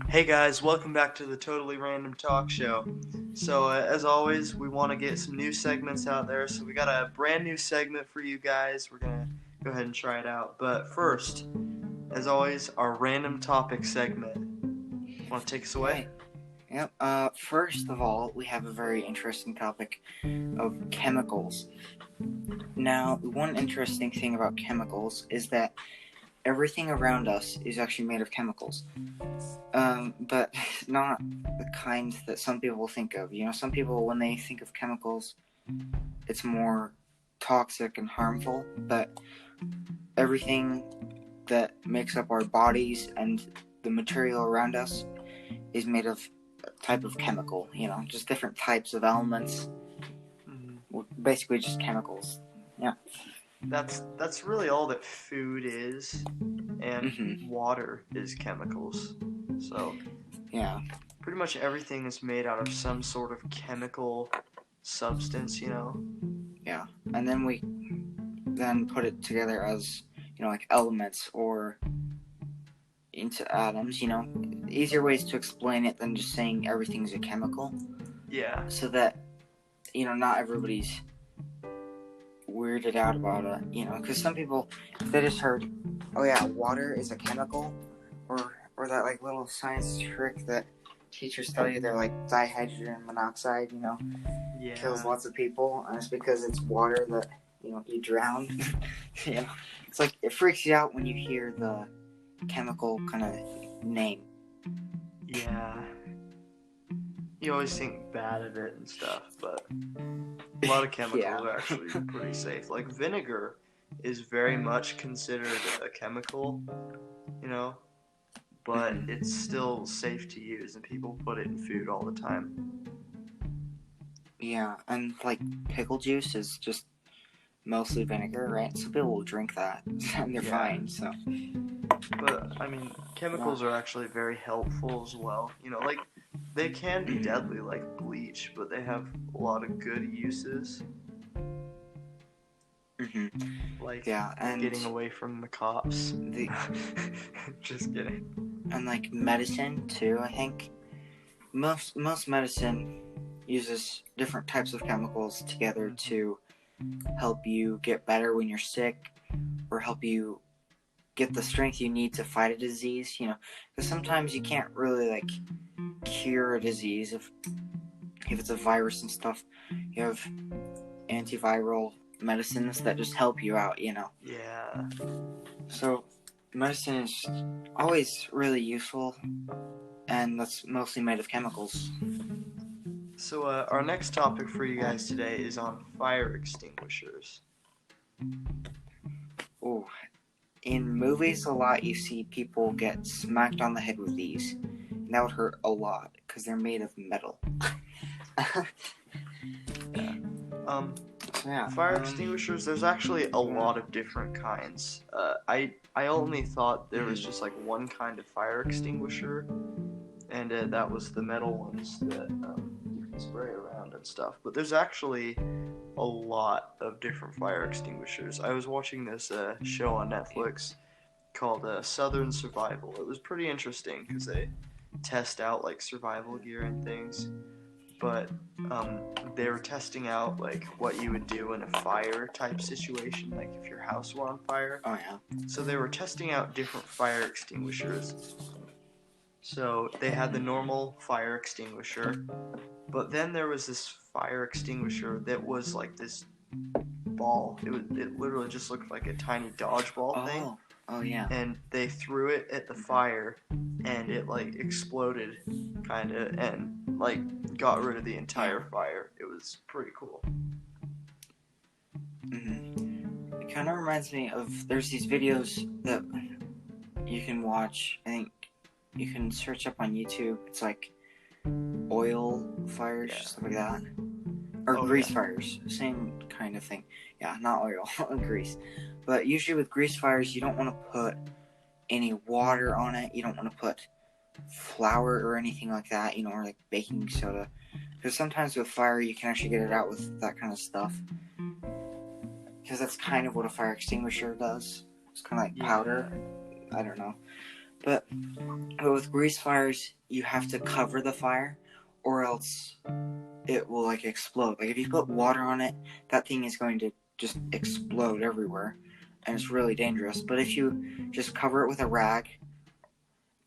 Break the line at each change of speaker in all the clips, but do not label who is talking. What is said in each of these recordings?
Hey guys, welcome back to the Totally Random Talk Show. As always, we want to get some new segments out there, so we got a brand new segment for you guys. We're gonna go ahead and try it out. But first, as always, our random topic segment. Want to take us away?
Right. Yep. First of all, we have a very interesting topic of chemicals. Now, one interesting thing about chemicals is that everything around us is actually made of chemicals. But not the kinds that some people think of. You know, some people, when they think of chemicals, it's more toxic and harmful, but everything that makes up our bodies and the material around us is made of a type of chemical, just different types of elements. Basically just chemicals. Yeah.
That's really all that food is, and
Mm-hmm.
water is chemicals. So
Yeah.
pretty much everything is made out of some sort of chemical substance,
Yeah. And then we put it together as, like elements or into atoms, Easier ways to explain it than just saying everything's a chemical.
Yeah.
So that, not everybody's weirded out about it, because some people, if they just heard, oh yeah, water is a chemical, or that like little science trick that teachers tell you, they're like dihydrogen monoxide,
Yeah.
kills lots of people, and it's because it's water that you drown. It's like it freaks you out when you hear the chemical kind of name.
Yeah. You always think bad of it and stuff, but a lot of chemicals are actually pretty safe. Like vinegar is very much considered a chemical, but it's still safe to use, and people put it in food all the time.
Yeah, and like pickle juice is just mostly vinegar, right? So people will drink that and they're fine. So,
but I mean, chemicals are actually very helpful as well. Like they can be deadly, like bleach, but they have a lot of good uses. Like
and
getting away from the cops. Just kidding.
And like medicine too, I think. Most medicine uses different types of chemicals together to help you get better when you're sick, or help you get the strength you need to fight a disease, because sometimes you can't really like cure a disease if it's a virus and stuff. You have antiviral medicines that just help you out,
Yeah.
So medicine is always really useful, and that's mostly made of chemicals.
So our next topic for you guys today is on fire extinguishers.
Ooh. In movies, a lot you see people get smacked on the head with these, and that would hurt a lot because they're made of metal.
Fire extinguishers, there's actually a lot of different kinds. I only thought there was just like one kind of fire extinguisher, and that was the metal ones that you can spray around and stuff. But there's actually a lot of different fire extinguishers. I was watching this show on Netflix called Southern Survival. It was pretty interesting because they test out like survival gear and things. But they were testing out like what you would do in a fire type situation, like if your house were on fire.
Oh yeah.
So they were testing out different fire extinguishers. So they had the normal fire extinguisher, but then there was this fire extinguisher that was like this ball. It literally just looked like a tiny dodgeball thing.
Oh yeah.
And they threw it at the fire, and it like exploded, kind of, and like got rid of the entire fire. It was pretty cool.
It kind of reminds me of, there's these videos that you can watch. I think you can search up on YouTube. It's like oil fires, stuff like that, or grease fires, same kind of thing. Yeah, not oil, grease. But usually with grease fires, you don't want to put any water on it. You don't want to put flour or anything like that, or like baking soda. Because sometimes with fire, you can actually get it out with that kind of stuff. Because that's kind of what a fire extinguisher does. It's kind of like powder. I don't know. But with grease fires, you have to cover the fire, or else it will like explode. Like if you put water on it, that thing is going to just explode everywhere, and it's really dangerous. But if you just cover it with a rag,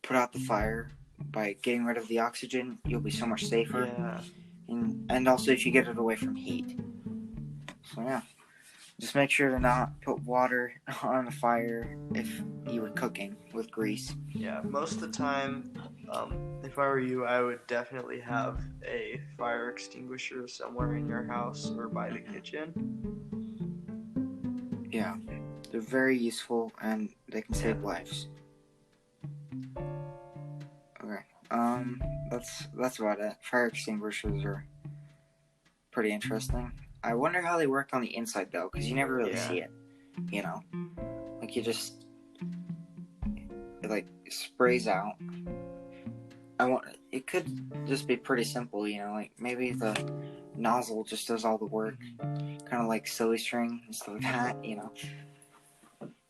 put out the fire by getting rid of the oxygen, you'll be so much safer.
Yeah.
And also if you get it away from heat. So yeah, just make sure to not put water on the fire if you were cooking with grease.
Yeah, most of the time, if I were you, I would definitely have a fire extinguisher somewhere in your house or by the kitchen.
Yeah, they're very useful and they can save lives. Okay, that's about it. Fire extinguishers are pretty interesting. I wonder how they work on the inside though, because you never really see it. You know, like you just it like sprays out. It could just be pretty simple, you know, like maybe the nozzle just does all the work, kind of like silly string and stuff like that, you know,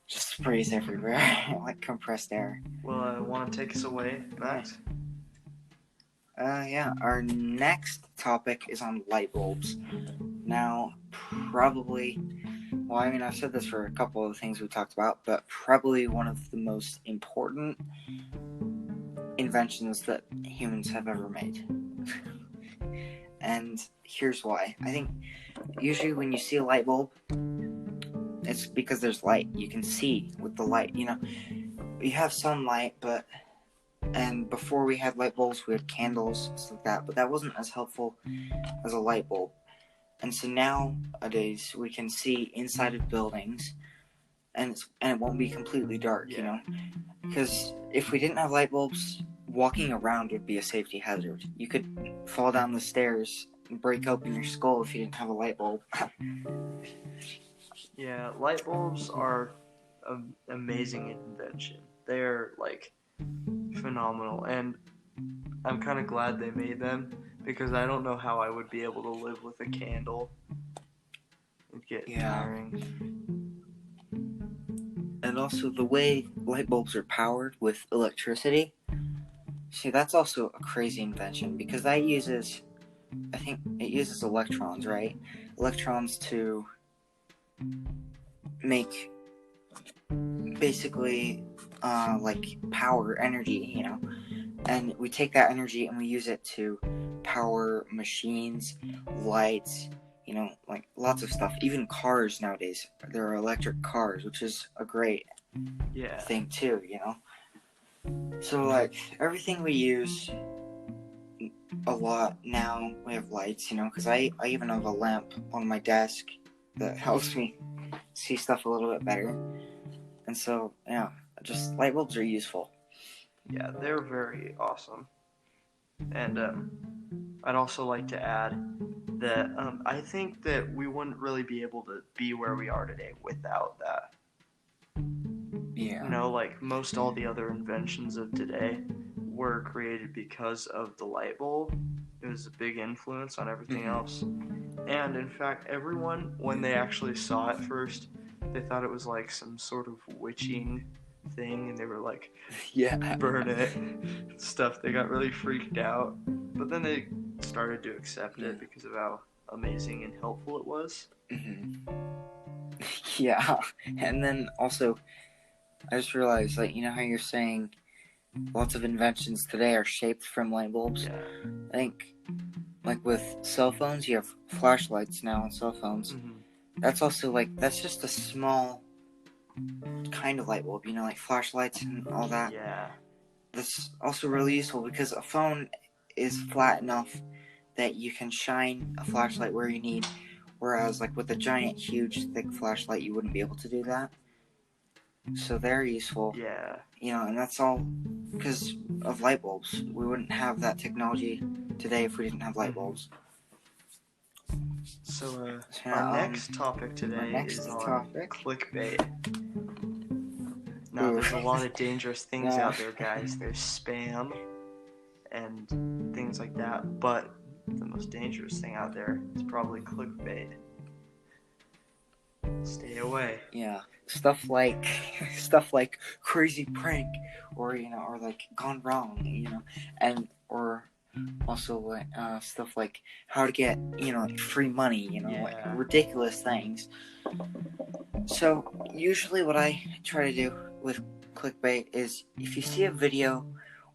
just sprays everywhere like compressed air.
Well, want to take us away, Max?
Yeah, our next topic is on light bulbs. Now, probably, well, I mean, I've said this for a couple of the things we talked about, but probably one of the most important inventions that humans have ever made. And here's why. I think usually when you see a light bulb, it's because there's light. You can see with the light, you know. You have sunlight, and before we had light bulbs, we had candles and stuff like that, but that wasn't as helpful as a light bulb. And so nowadays we can see inside of buildings, and it won't be completely dark, you know. Because if we didn't have light bulbs, walking around would be a safety hazard. You could fall down the stairs and break open your skull if you didn't have a light bulb.
Yeah, light bulbs are an amazing invention. They're like phenomenal, and I'm kind of glad they made them because I don't know how I would be able to live with a candle. It'd get tiring.
And also the way light bulbs are powered with electricity. See, that's also a crazy invention because that uses, I think it uses electrons, right? Electrons to make basically like power energy, you know. And we take that energy and we use it to power machines, lights, you know, like lots of stuff. Even cars nowadays, there are electric cars, which is a great thing too, you know. So like everything we use a lot now, we have lights, you know, because I even have a lamp on my desk that helps me see stuff a little bit better. And so, yeah, just light bulbs are useful.
Yeah, they're very awesome. And I'd also like to add that I think that we wouldn't really be able to be where we are today without that.
Yeah.
You know, like most all the other inventions of today were created because of the light bulb. It was a big influence on everything else. And in fact, everyone, when they actually saw it first, they thought it was like some sort of witching thing, and they were like, burn it, stuff. They got really freaked out. But then they started to accept it because of how amazing and helpful it was.
Yeah, and then also, I just realized, like, you know how you're saying lots of inventions today are shaped from light bulbs?
Yeah.
I think, like with cell phones, you have flashlights now on cell phones. That's also like, that's just a small kind of light bulb, you know, like flashlights and all that.
Yeah.
That's also really useful because a phone is flat enough that you can shine a flashlight where you need, whereas like with a giant, huge, thick flashlight, you wouldn't be able to do that. So they're useful.
Yeah.
You know, and that's all because of light bulbs. We wouldn't have that technology today if we didn't have light bulbs.
So our next topic today is on clickbait. Now, there's a lot of dangerous things out there, guys. There's spam and things like that, but the most dangerous thing out there is probably clickbait. Stay away.
Yeah, stuff like stuff like crazy prank, or or like gone wrong, and or also like stuff like how to get like free money, like
Yeah.
ridiculous things. So usually, what I try to do with clickbait is if you see a video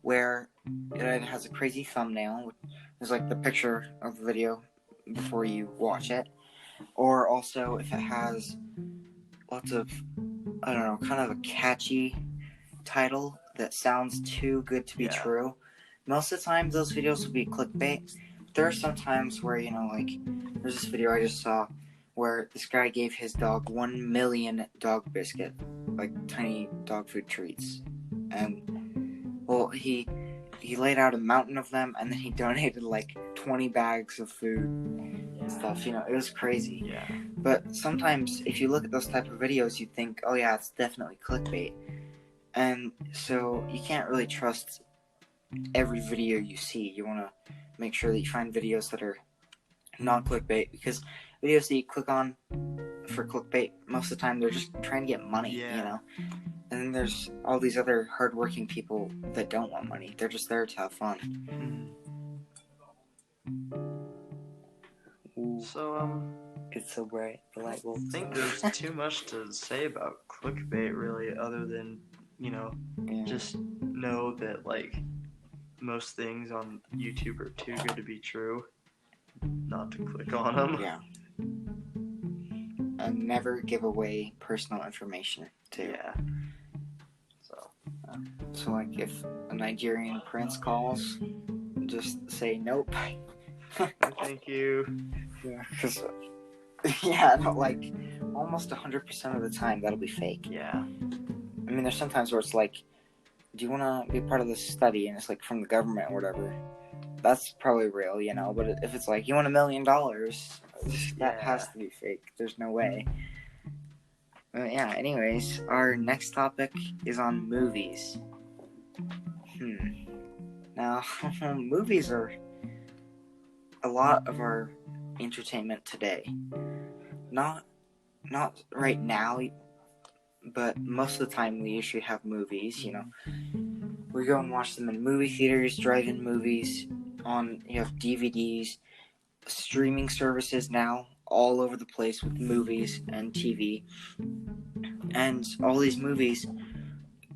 where it has a crazy thumbnail, there's like the picture of the video before you watch it, or also if it has lots of, I don't know, kind of a catchy title that sounds too good to be
Yeah.
true. Most of the time, those videos will be clickbait. There are some times where, like, there's this video I just saw where this guy gave his dog 1 million dog biscuit, like tiny dog food treats. And, well, he laid out a mountain of them, and then he donated like 20 bags of food and stuff. It was crazy.
Yeah.
But sometimes, if you look at those type of videos, you think, oh yeah, it's definitely clickbait. And so you can't really trust every video you see. You want to make sure that you find videos that are not clickbait, because videos that you click on for clickbait, most of the time they're just trying to get money,
Yeah.
And then there's all these other hardworking people that don't want money. They're just there to have fun. Ooh,
So,
it's so bright. The light bulb.
I think there's too much to say about clickbait, really, other than,
Yeah.
just know that, like, most things on YouTube are too good to be true not to click on them.
Yeah. And never give away personal information, too.
Yeah.
So, like, if a Nigerian prince calls, just say nope.
Thank you.
Yeah, because like almost 100% of the time that'll be fake.
Yeah.
I mean, there's sometimes where it's like, do you want to be part of this study, and it's like from the government or whatever. That's probably real, But if it's like, you want $1 million, that has to be fake. There's no way. But yeah. Anyways, our next topic is on movies. Now, movies are a lot of our entertainment today. Not right now, but most of the time we usually have movies, We go and watch them in movie theaters, drive-in movies, you have DVDs, streaming services now all over the place with movies and TV. And all these movies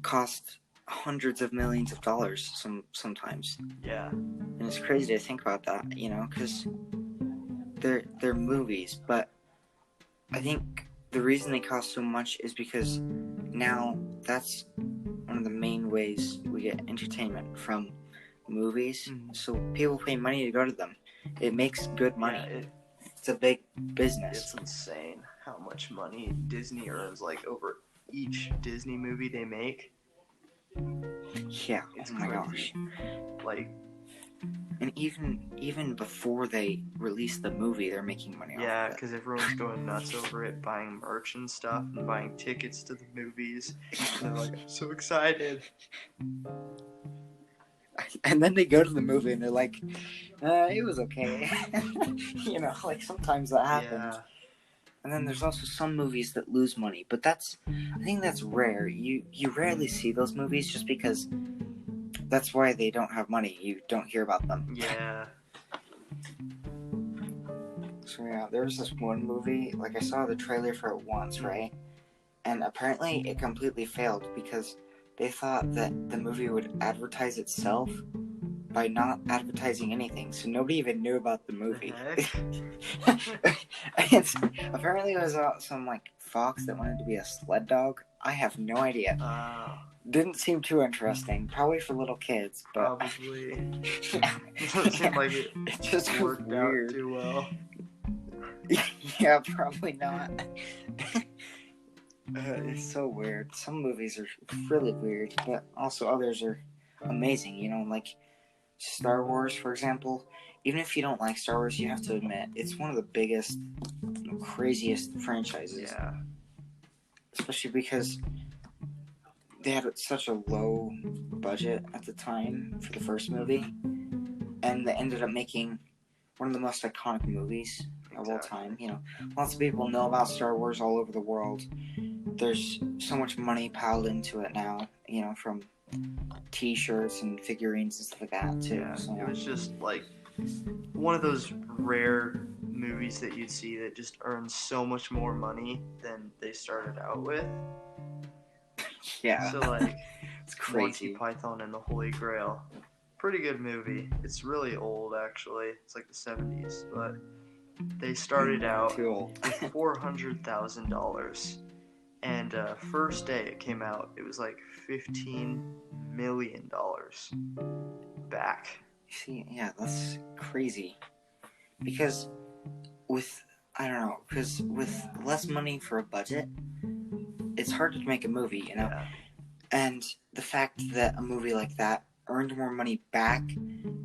cost hundreds of millions of dollars sometimes.
Yeah.
And it's crazy to think about that, because they're movies, but I think the reason they cost so much is because now that's one of the main ways we get entertainment from movies. So people pay money to go to them. It makes good money.
Yeah,
it's a big business.
It's insane how much money Disney earns, like, over each Disney movie they make.
Yeah.
It's
oh my
crazy.
Gosh.
Like,
and even before they release the movie, they're making money off
yeah,
of it.
because everyone's going nuts over it, buying merch and stuff, and buying tickets to the movies. And they're like, I'm so excited.
And then they go to the movie and they're like, it was okay. Like sometimes that happens.
Yeah.
And then there's also some movies that lose money, but I think that's rare. You rarely see those movies just because that's why they don't have money. You don't hear about them.
Yeah.
So yeah, there was this one movie, like I saw the trailer for it once, right? And apparently it completely failed because they thought that the movie would advertise itself by not advertising anything, so nobody even knew about the movie. Apparently it was some like fox that wanted to be a sled dog. I have no idea. Didn't seem too interesting. Probably for little kids, but
probably.
Yeah.
Doesn't seem like it
just
worked
weird.
out too well.
Yeah, probably not. It's so weird. Some movies are really weird, but also others are amazing. Like Star Wars, for example. Even if you don't like Star Wars, you have to admit it's one of the biggest, craziest franchises.
Yeah.
Especially because they had such a low budget at the time for the first movie, and they ended up making one of the most iconic movies of all time. You know, lots of people know about Star Wars all over the world. There's so much money piled into it now, you know, from T-shirts and figurines and stuff like that too.
Yeah,
So,
it was just like one of those rare movies that you'd see that just earns so much more money than they started out with.
yeah,
So like
it's
Monty
crazy.
Python and the Holy Grail. Pretty good movie. It's really old actually. It's like the 70s, but they started out
Too old.
with $400,000. And first day it came out, it was like $15 million back.
See, yeah, that's crazy. Because with with less money for a budget, it's hard to make a movie, you know.
Yeah.
And the fact that a movie like that earned more money back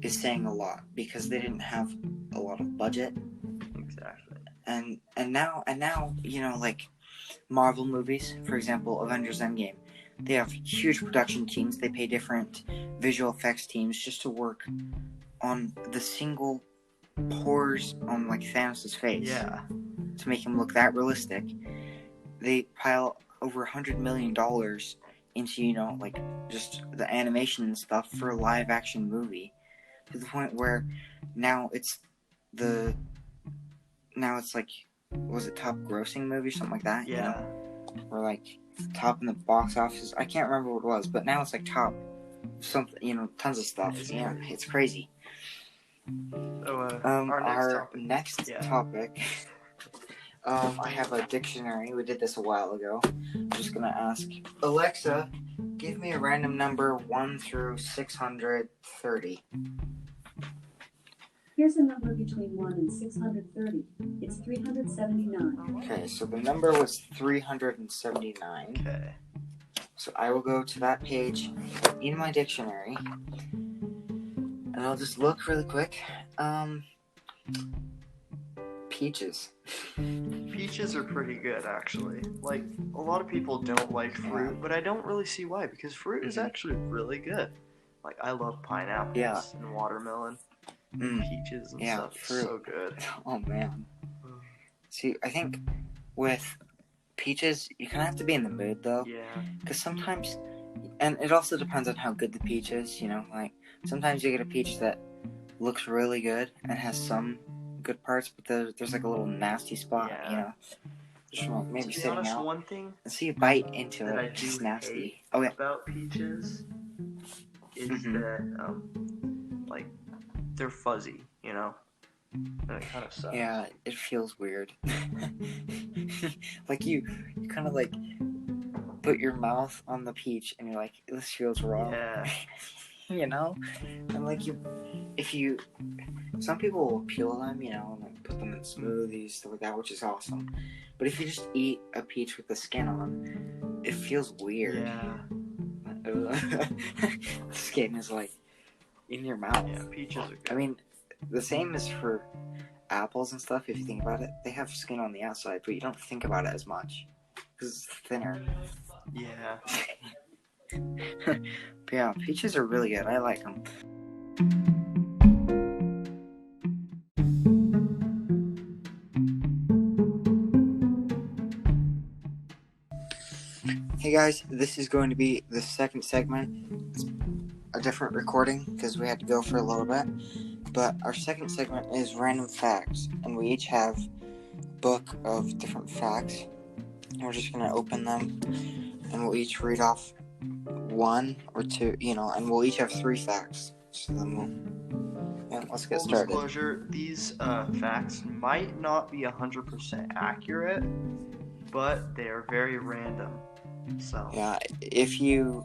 is saying a lot because they didn't have a lot of budget.
Exactly.
And now you know, like Marvel movies, for example, Avengers Endgame, they have huge production teams. They pay different visual effects teams just to work on the single pores on like Thanos' face.
Yeah.
To make him look that realistic. They pile over $100 million into, you know, like just the animation and stuff for a live action movie, to the point where now it's like, was it top grossing movie or something like that?
Yeah.
You know? Or like top in the box office. I can't remember what it was, but now it's like top something, you know, tons of stuff. Yeah, it's crazy.
So
Our next topic. I have a dictionary. We did this a while ago. I'm just gonna ask Alexa, give me a random number 1 through 630.
Here's a number between 1 and 630. It's 379.
Okay, so the number was 379.
Okay.
So I will go to that page in my dictionary, and I'll just look really quick. Peaches.
Peaches are pretty good, actually. Like, a lot of people don't like fruit, but I don't really see why, because fruit is actually really good. Like, I love pineapples and watermelon, peaches and stuff.
Fruit.
It's so good.
Oh, man. See, I think with peaches, you kind of have to be in the mood, though.
Yeah.
Because sometimes, and it also depends on how good the peach is, you know? Like, sometimes you get a peach that looks really good and has some good parts, but there's like a little nasty spot, you know, just from maybe
to be
sitting
honest,
out.
one thing
And so you bite into
that
it,
I
it's just
do
nasty.
hate
Oh yeah.
about peaches is that like they're fuzzy, you know, and it kind of sucks.
Yeah, it feels weird. Like you kind of like put your mouth on the peach, and you're like, this feels wrong.
Yeah.
You know, and like some people will peel them, you know, and like put them in smoothies, stuff like that, which is awesome. But if you just eat a peach with the skin on, it feels weird.
Yeah.
The skin is like in your mouth.
Yeah, peaches are good.
I mean, the same is for apples and stuff. If you think about it, they have skin on the outside, but you don't think about it as much because it's thinner.
Yeah.
But yeah, peaches are really good. I like them. Hey guys, this is going to be the second segment. It's a different recording because we had to go for a little bit. But our second segment is random facts, and we each have a book of different facts. And we're just going to open them, and we'll each read off one or two, you know, and we'll each have 3 facts. So then let's get started.
Full disclosure, these facts might not be 100% accurate, but they are very random. So
yeah, if you're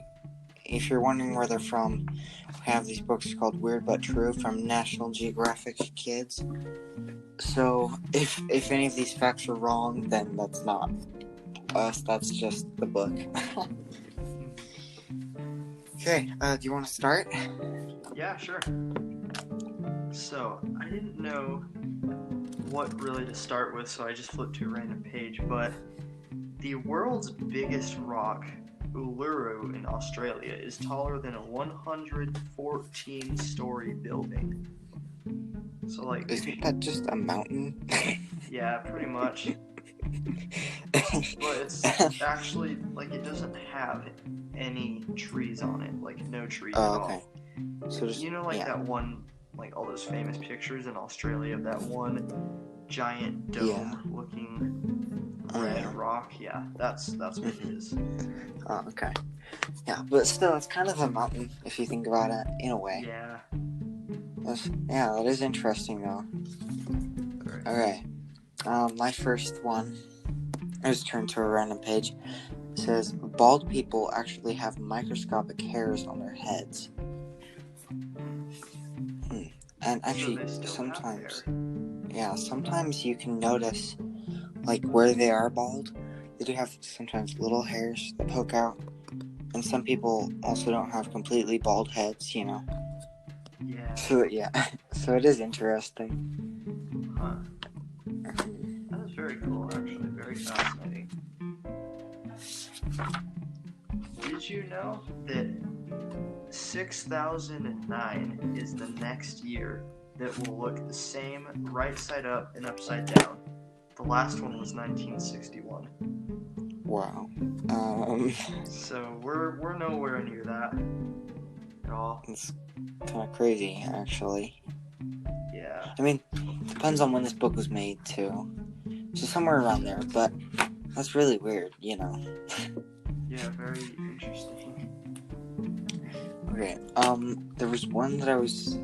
wondering where they're from, we have these books called Weird But True from National Geographic Kids. So if any of these facts are wrong, then that's not us, that's just the book. Okay, do you want to start?
Yeah, sure. So, I didn't know what really to start with, so I just flipped to a random page, but the world's biggest rock, Uluru in Australia, is taller than a 114-story building. So, like...
Isn't that just a mountain?
Yeah, pretty much. But it's actually, like, it doesn't have any trees on it. Like, no trees at
Oh,
all.
okay. So just,
You know, like
yeah.
that one, like all those famous pictures in Australia of that one giant
Yeah.
dome-looking red
Yeah.
rock? Yeah, that's what it is.
Oh, okay. Yeah, but still, it's kind of a mountain if you think about it, in a way.
Yeah.
Yeah, that is interesting, though.
Very
Okay. My first one, I just turned to a random page. It says, bald people actually have microscopic hairs on their heads. And actually,
So they still
sometimes,
have
sometimes you can notice, like, where they are bald, they do have sometimes little hairs that poke out. And some people also don't have completely bald heads, you know.
Yeah.
So, yeah. So it is interesting.
Huh. That is very cool, actually. Very fascinating. Did you know that 6009 is the next year that will look the same right side up and upside down? The last one was 1961.
Wow.
So we're nowhere near that at all.
It's kind of crazy, actually.
Yeah.
I mean, depends on when this book was made, too. So somewhere around there, but that's really weird, you know.
Yeah, very interesting.
Okay, there was one that I was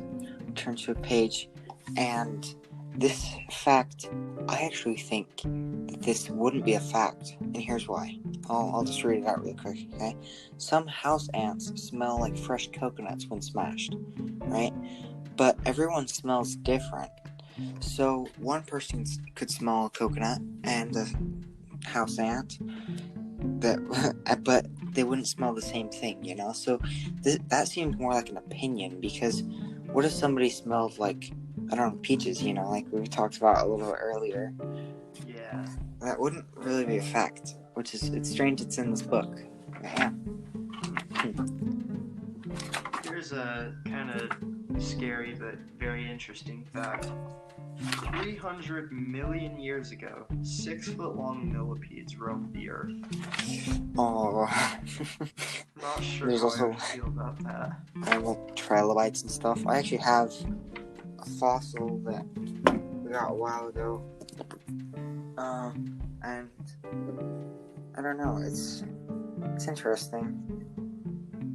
turned to a page, and this fact, I actually think that this wouldn't be a fact, and here's why. I'll just read it out really quick, okay? Some house ants smell like fresh coconuts when smashed, right? But everyone smells different. So one person could smell a coconut and a house ant, but they wouldn't smell the same thing, you know? So that seems more like an opinion, because what if somebody smelled like, I don't know, peaches, you know, like we talked about a little earlier?
Yeah.
That wouldn't really be a fact, which is, it's strange it's in this book. Yeah.
Here's a kind of scary but very interesting fact. 300 million years ago, 6-foot-long millipedes roamed the earth.
Oh.
Not sure
There's
how
also
I would feel about that.
trilobites and stuff. I actually have a fossil that we got a while ago. And I don't know, it's interesting.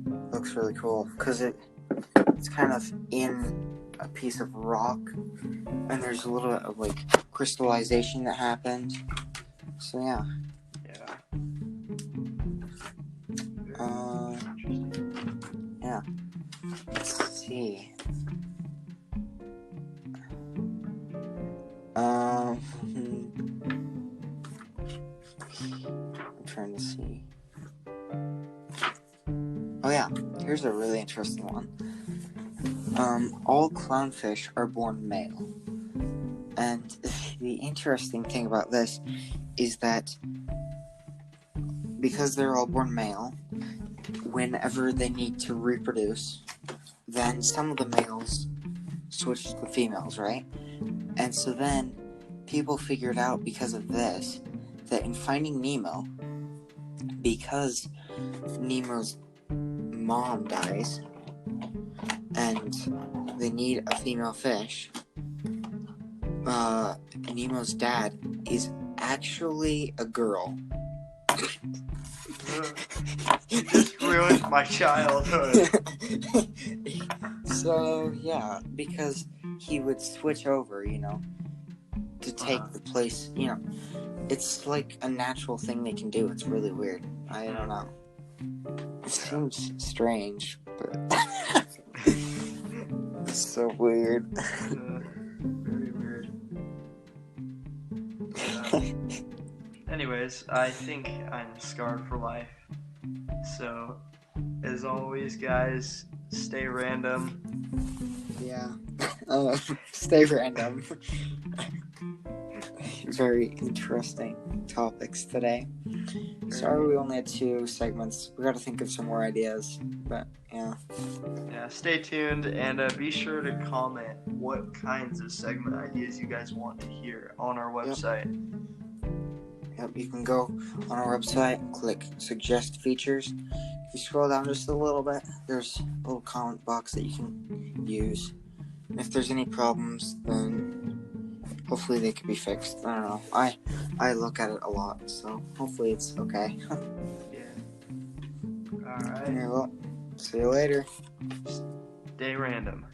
It looks really cool because it's kind of in a piece of rock, and there's a little bit of like crystallization that happened. So yeah.
Yeah. Interesting.
Yeah. Let's see. I'm trying to see. Oh yeah, here's a really interesting one. All clownfish are born male. And the interesting thing about this is that because they're all born male, whenever they need to reproduce, then some of the males switch to the females, right? And so then people figured out because of this that in Finding Nemo, because Nemo's mom dies and they need a female fish, Nemo's dad is actually a girl.
You just ruined my childhood.
So yeah, because he would switch over, you know, to take the place, you know. It's like a natural thing they can do. It's really weird. I don't know. It seems strange, but it's so weird.
Very weird. Anyways, I think I'm scarred for life. So, as always, guys, stay random.
Yeah. Stay random. very interesting topics today. Sorry we only had 2 segments. We got to think of some more ideas, but yeah.
Yeah, stay tuned and be sure to comment what kinds of segment ideas you guys want to hear on our website.
Yep, you can go on our website and click suggest features. If you scroll down just a little bit, there's a little comment box that you can use. And if there's any problems, then hopefully they can be fixed. I don't know. I look at it a lot, so hopefully it's okay.
Yeah. Alright.
Yeah, well, see you later.
Stay random.